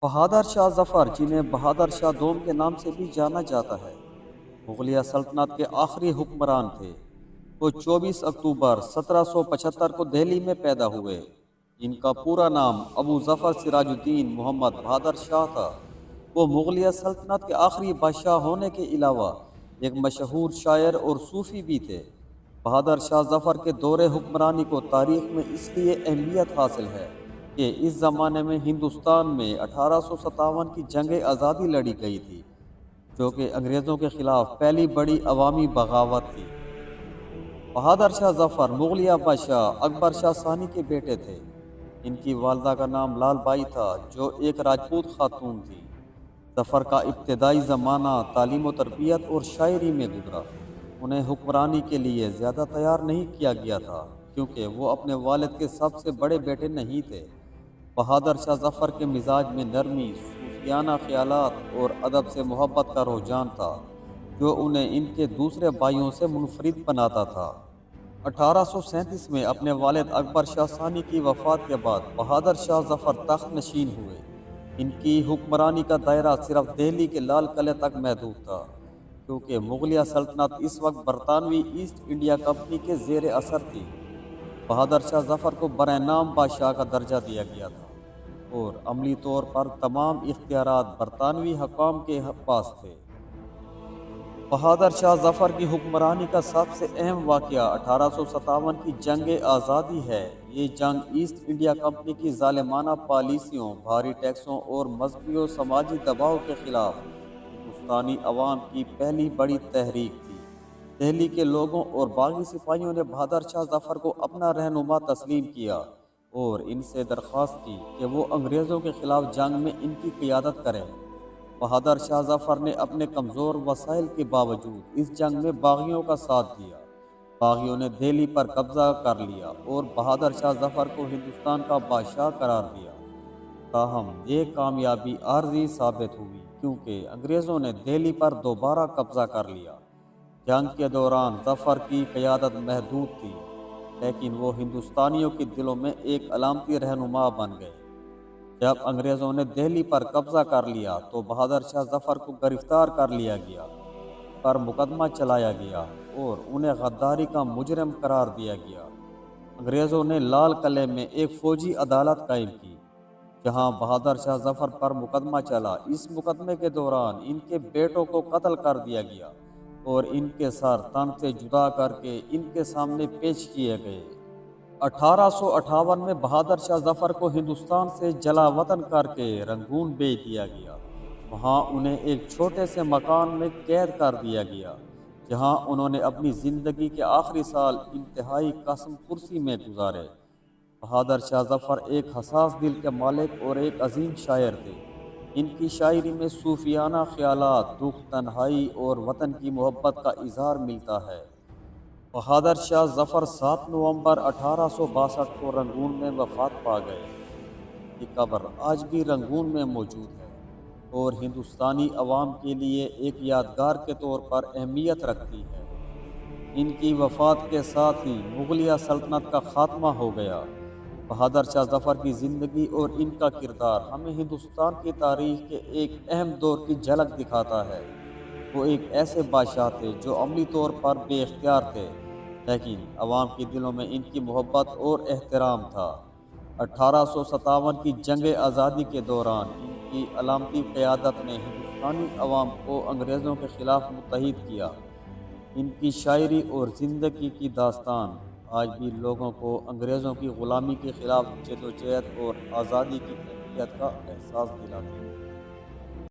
بہادر شاہ ظفر، جنہیں بہادر شاہ دوم کے نام سے بھی جانا جاتا ہے، مغلیہ سلطنت کے آخری حکمران تھے۔ وہ 24 اکتوبر 1775 کو دہلی میں پیدا ہوئے۔ ان کا پورا نام ابو ظفر سراج الدین محمد بہادر شاہ تھا۔ وہ مغلیہ سلطنت کے آخری بادشاہ ہونے کے علاوہ ایک مشہور شاعر اور صوفی بھی تھے۔ بہادر شاہ ظفر کے دور حکمرانی کو تاریخ میں اس لیے اہمیت حاصل ہے کہ اس زمانے میں ہندوستان میں 1857 کی جنگ آزادی لڑی گئی تھی، جو کہ انگریزوں کے خلاف پہلی بڑی عوامی بغاوت تھی۔ بہادر شاہ ظفر مغلیہ بادشاہ اکبر شاہ ثانی کے بیٹے تھے۔ ان کی والدہ کا نام لال بائی تھا، جو ایک راجپوت خاتون تھی۔ ظفر کا ابتدائی زمانہ تعلیم و تربیت اور شاعری میں گزرا۔ انہیں حکمرانی کے لیے زیادہ تیار نہیں کیا گیا تھا، کیونکہ وہ اپنے والد کے سب سے بڑے بیٹے نہیں تھے۔ بہادر شاہ ظفر کے مزاج میں نرمی، صوفیانہ خیالات اور ادب سے محبت کا رجحان تھا، جو انہیں ان کے دوسرے بھائیوں سے منفرد بناتا تھا۔ 1837 میں اپنے والد اکبر شاہ ثانی کی وفات کے بعد بہادر شاہ ظفر تخت نشین ہوئے۔ ان کی حکمرانی کا دائرہ صرف دہلی کے لال قلعے تک محدود تھا، کیونکہ مغلیہ سلطنت اس وقت برطانوی ایسٹ انڈیا کمپنی کے زیر اثر تھی۔ بہادر شاہ ظفر کو برائے نام بادشاہ کا درجہ دیا گیا تھا، اور عملی طور پر تمام اختیارات برطانوی حکام کے پاس تھے۔ بہادر شاہ ظفر کی حکمرانی کا سب سے اہم واقعہ 1857 کی جنگ آزادی ہے۔ یہ جنگ ایسٹ انڈیا کمپنی کی ظالمانہ پالیسیوں، بھاری ٹیکسوں اور مذہبی و سماجی دباؤ کے خلاف ہندوستانی عوام کی پہلی بڑی تحریک تھی۔ دہلی کے لوگوں اور باغی سپاہیوں نے بہادر شاہ ظفر کو اپنا رہنما تسلیم کیا اور ان سے درخواست کی کہ وہ انگریزوں کے خلاف جنگ میں ان کی قیادت کریں۔ بہادر شاہ ظفر نے اپنے کمزور وسائل کے باوجود اس جنگ میں باغیوں کا ساتھ دیا۔ باغیوں نے دہلی پر قبضہ کر لیا اور بہادر شاہ ظفر کو ہندوستان کا بادشاہ قرار دیا۔ تاہم یہ کامیابی عارضی ثابت ہوئی، کیونکہ انگریزوں نے دہلی پر دوبارہ قبضہ کر لیا۔ جنگ کے دوران ظفر کی قیادت محدود تھی، لیکن وہ ہندوستانیوں کے دلوں میں ایک علامتی رہنما بن گئے۔ جب انگریزوں نے دہلی پر قبضہ کر لیا تو بہادر شاہ ظفر کو گرفتار کر لیا گیا، پر مقدمہ چلایا گیا اور انہیں غداری کا مجرم قرار دیا گیا۔ انگریزوں نے لال قلعے میں ایک فوجی عدالت قائم کی، جہاں بہادر شاہ ظفر پر مقدمہ چلا۔ اس مقدمے کے دوران ان کے بیٹوں کو قتل کر دیا گیا اور ان کے سر تن سے جدا کر کے ان کے سامنے پیش کیے گئے۔ 1858 میں بہادر شاہ ظفر کو ہندوستان سے جلا وطن کر کے رنگون بھیج دیا گیا۔ وہاں انہیں ایک چھوٹے سے مکان میں قید کر دیا گیا، جہاں انہوں نے اپنی زندگی کے آخری سال انتہائی قسم پرسی میں گزارے۔ بہادر شاہ ظفر ایک حساس دل کے مالک اور ایک عظیم شاعر تھے۔ ان کی شاعری میں صوفیانہ خیالات، دکھ، تنہائی اور وطن کی محبت کا اظہار ملتا ہے۔ بہادر شاہ ظفر 7 نومبر 1862 کو رنگون میں وفات پا گئے۔ ان کی قبر آج بھی رنگون میں موجود ہے اور ہندوستانی عوام کے لیے ایک یادگار کے طور پر اہمیت رکھتی ہے۔ ان کی وفات کے ساتھ ہی مغلیہ سلطنت کا خاتمہ ہو گیا۔ بہادر شاہ ظفر کی زندگی اور ان کا کردار ہمیں ہندوستان کی تاریخ کے ایک اہم دور کی جھلک دکھاتا ہے۔ وہ ایک ایسے بادشاہ تھے جو عملی طور پر بے اختیار تھے، لیکن عوام کے دلوں میں ان کی محبت اور احترام تھا۔ 1857 کی جنگ آزادی کے دوران ان کی علامتی قیادت نے ہندوستانی عوام کو انگریزوں کے خلاف متحد کیا۔ ان کی شاعری اور زندگی کی داستان آج بھی لوگوں کو انگریزوں کی غلامی کے خلاف جدوجہد اور آزادی کی اہمیت کا احساس دلاتی ہے۔